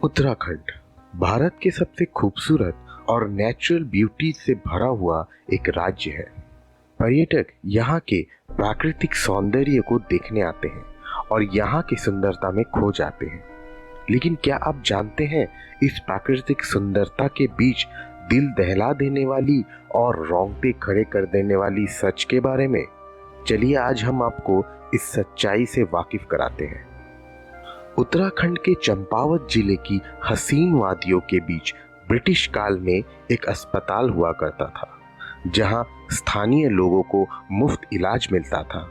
उत्तराखंड भारत के सबसे खूबसूरत और नेचुरल ब्यूटी से भरा हुआ एक राज्य है। पर्यटक यहाँ के प्राकृतिक सौंदर्य को देखने आते हैं और यहाँ की सुंदरता में खो जाते हैं। लेकिन क्या आप जानते हैं इस प्राकृतिक सुंदरता के बीच दिल दहला देने वाली और रोंगटे खड़े कर देने वाली सच के बारे में? चलिए आज हम आपको इस सच्चाई से वाकिफ कराते हैं। उत्तराखंड के चंपावत जिले की हसीन वादियों के बीच ब्रिटिश काल में एक अस्पताल हुआ करता था, जहां स्थानीय लोगों को मुफ्त इलाज मिलता था।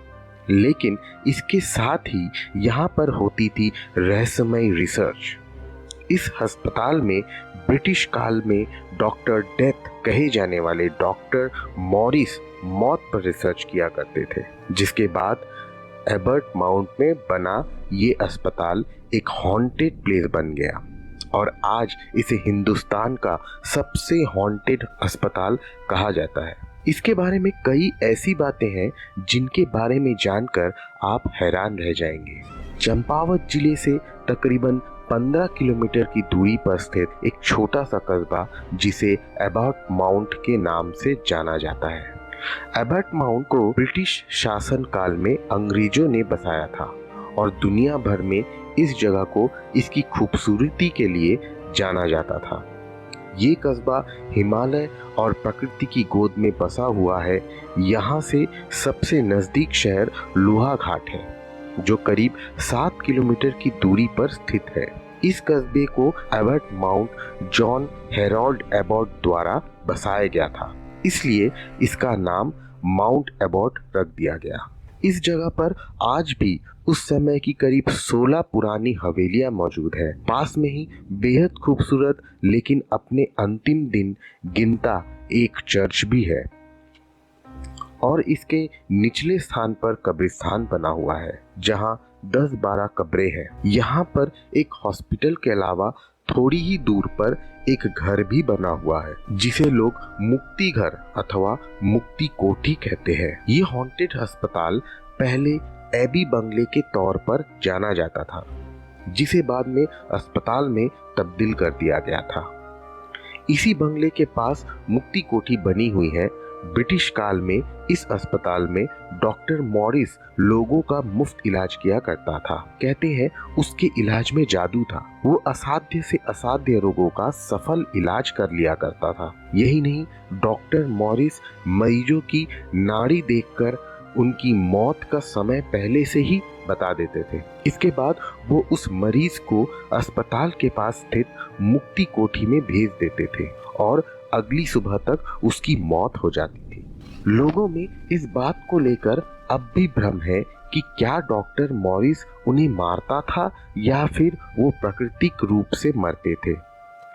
लेकिन इसके साथ ही यहां पर होती थी रहस्यमय रिसर्च। इस अस्पताल में ब्रिटिश काल में डॉक्टर डेथ कहे जाने वाले डॉक्टर मॉरिस मौत पर रिसर्च किया करते थे, जिसके बाद एबर्ट माउंट में बना ये अस्पताल एक हॉन्टेड प्लेस बन गया और आज इसे हिंदुस्तान का सबसे हॉन्टेड अस्पताल कहा जाता है। इसके बारे में कई ऐसी बातें हैं जिनके बारे में जानकर आप हैरान रह जाएंगे। चंपावत जिले से तकरीबन 15 किलोमीटर की दूरी पर स्थित एक छोटा सा कस्बा जिसे एबर्ट माउंट के नाम से जाना जाता है। एबर्ट माउंट को ब्रिटिश शासन काल में अंग्रेजों ने बसाया था और दुनिया भर में इस जगह को इसकी खूबसूरती के लिए जाना जाता था। ये कस्बा हिमालय और प्रकृति की गोद में बसा हुआ है। यहाँ से सबसे नज़दीक शहर लोहाघाट है, जो करीब 7 किलोमीटर की दूरी पर स्थित है। इस कस्बे को Abert Mount John Harold Abbott द्वारा बसाया गया था, इसलिए इसका नाम माउंट एबॉट रख दिया गया। इस जगह पर आज भी उस समय की करीब 16 पुरानी हवेलियां मौजूद है। पास में ही बेहद खूबसूरत लेकिन अपने अंतिम दिन गिनता एक चर्च भी है और इसके निचले स्थान पर कब्रिस्तान बना हुआ है, जहां 10-12 कब्रें हैं। यहाँ पर एक हॉस्पिटल के अलावा थोड़ी ही दूर पर एक घर भी बना हुआ है, जिसे लोग मुक्ति घर अथवा मुक्ति कोठी कहते हैं। ये हॉन्टेड अस्पताल पहले एबी बंगले के तौर पर जाना जाता था, जिसे बाद में अस्पताल में तब्दील कर दिया गया था। इसी बंगले के पास मुक्ति कोठी बनी हुई है। ब्रिटिश काल में इस अस्पताल में डॉक्टर मॉरिस लोगों का मुफ्त इलाज किया करता था। कहते हैं उसके इलाज में जादू था। वो असाध्य से असाध्य रोगों का सफल इलाज कर लिया करता था। यही नहीं, डॉक्टर मॉरिस मरीजों की नाड़ी देखकर उनकी मौत का समय पहले से ही बता देते थे। इसके बाद वो उस मरीज को अस्पताल के पास स्थित मुक्ति कोठी में भेज देते थे और अगली सुबह तक उसकी मौत हो जाती थी। लोगों में इस बात को लेकर अब भी भ्रम है कि क्या डॉक्टर मॉरिस उन्हें मारता था या फिर वो प्राकृतिक रूप से मरते थे।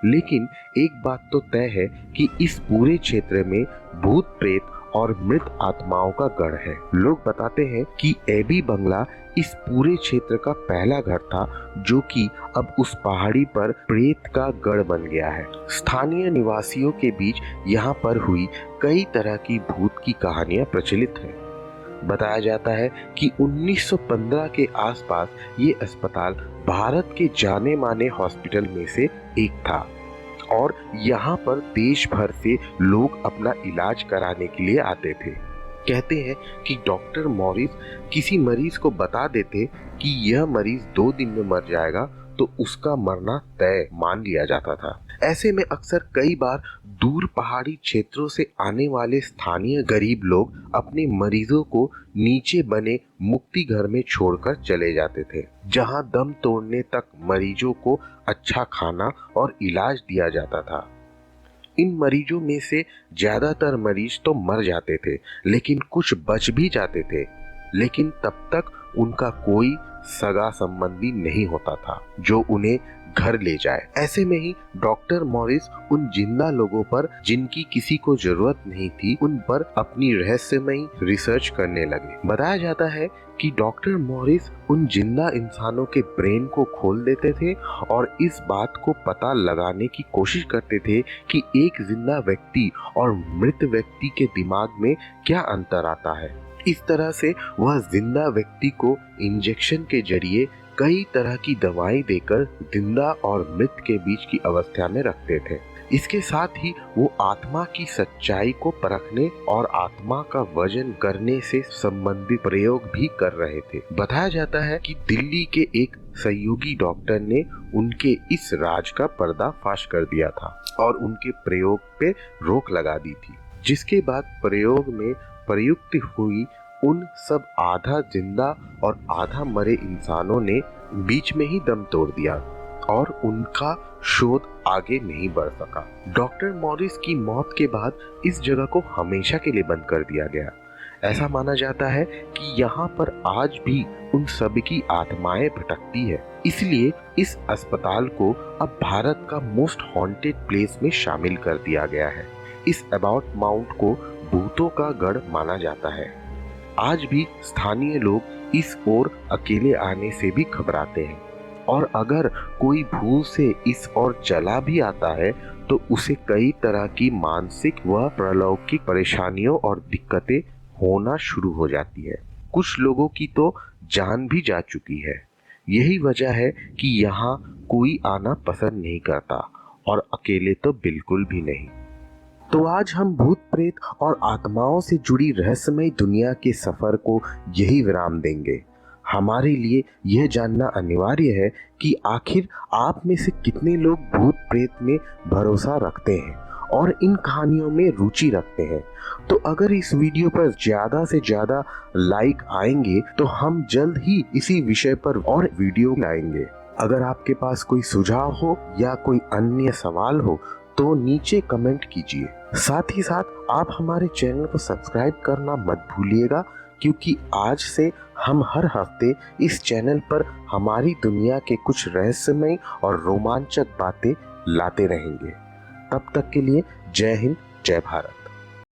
लेकिन एक बात तो तय है कि इस पूरे क्षेत्र में भूत प्रेत और मृत आत्माओं का गढ़ है। लोग बताते हैं कि एबी बंगला इस पूरे क्षेत्र का पहला घर था, जो कि अब उस पहाड़ी पर प्रेत का गढ़ बन गया है। स्थानीय निवासियों के बीच यहाँ पर हुई कई तरह की भूत की कहानियां प्रचलित हैं। बताया जाता है कि 1915 के आसपास ये अस्पताल भारत के जाने माने हॉस्पिटल में से एक था और यहाँ पर देश भर से लोग अपना इलाज कराने के लिए आते थे। कहते हैं कि डॉक्टर मॉरिस किसी मरीज को बता देते कि यह मरीज 2 दिन में मर जाएगा, तो उसका मरना तय मान लिया जाता था। ऐसे में अक्सर कई बार दूर पहाड़ी क्षेत्रों से आने वाले स्थानीय गरीब लोग अपने मरीजों को नीचे बने मुक्ति घर में छोड़कर चले जाते थे, जहां दम तोड़ने तक मरीजों को अच्छा खाना और इलाज दिया जाता था। इन मरीजों में से ज्यादातर मरीज तो मर जाते थे, लेकिन कुछ बच भी जाते थे। लेकिन तब तक उनका कोई सगा संबंधी नहीं होता था जो उन्हें घर ले जाए। ऐसे में ही डॉक्टर मॉरिस उन जिंदा लोगों पर, जिनकी किसी को जरूरत नहीं थी, उन पर अपनी रहस्यमयी रिसर्च करने लगे। बताया जाता है कि डॉक्टर मॉरिस उन जिंदा इंसानों के ब्रेन को खोल देते थे और इस बात को पता लगाने की कोशिश करते थे कि एक जिंदा व्यक्ति और मृत व्यक्ति के दिमाग में क्या अंतर आता है। इस तरह से वह जिंदा व्यक्ति को इंजेक्शन के जरिए कई तरह की दवाएं देकर जिंदा और मृत के बीच की अवस्था में रखते थे। इसके साथ ही वो आत्मा की सच्चाई को परखने और आत्मा का वजन करने से संबंधित प्रयोग भी कर रहे थे। बताया जाता है कि दिल्ली के एक सहयोगी डॉक्टर ने उनके इस राज का पर्दाफाश कर दिया था और उनके प्रयोग पे रोक लगा दी थी, जिसके बाद प्रयोग में प्रयुक्त हुई उन सब आधा जिंदा और आधा मरे इंसानों ने बीच में ही दम तोड़ दिया और उनका शोध आगे नहीं बढ़ सका। डॉक्टर मॉरिस की मौत के बाद इस जगह को हमेशा के लिए बंद कर दिया गया। ऐसा माना जाता है कि यहाँ पर आज भी उन सब की आत्माएं भटकती है, इसलिए इस अस्पताल को अब भारत का मोस्ट हॉन्टेड प्लेस में शामिल कर दिया गया है। इस अबाउट माउंट को भूतों का गढ़ माना जाता है। आज भी स्थानीय लोग इस ओर अकेले आने से भी घबराते हैं और अगर कोई भूल से इस ओर चला भी आता है तो उसे कई तरह की मानसिक व प्रलौकिक परेशानियों और दिक्कतें होना शुरू हो जाती है। कुछ लोगों की तो जान भी जा चुकी है। यही वजह है कि यहाँ कोई आना पसंद नहीं करता और अकेले तो बिल्कुल भी नहीं। तो आज हम भूत प्रेत और आत्माओं से जुड़ी रहस्यमय दुनिया के सफर को यही विराम देंगे। हमारे लिए यह जानना अनिवार्य है कि आखिर आप में से कितने लोग भूत प्रेत में भरोसा रखते हैं और इन कहानियों में रुचि रखते हैं। तो अगर इस वीडियो पर ज्यादा से ज्यादा लाइक आएंगे तो हम जल्द ही इसी विषय पर और वीडियो लाएंगे। अगर आपके पास कोई सुझाव हो या कोई अन्य सवाल हो तो नीचे कमेंट कीजिए। साथ ही साथ आप हमारे चैनल को सब्सक्राइब करना मत भूलिएगा, क्योंकि आज से हम हर हफ्ते इस चैनल पर हमारी दुनिया के कुछ रहस्यमय और रोमांचक बातें लाते रहेंगे। तब तक के लिए जय हिंद, जय भारत।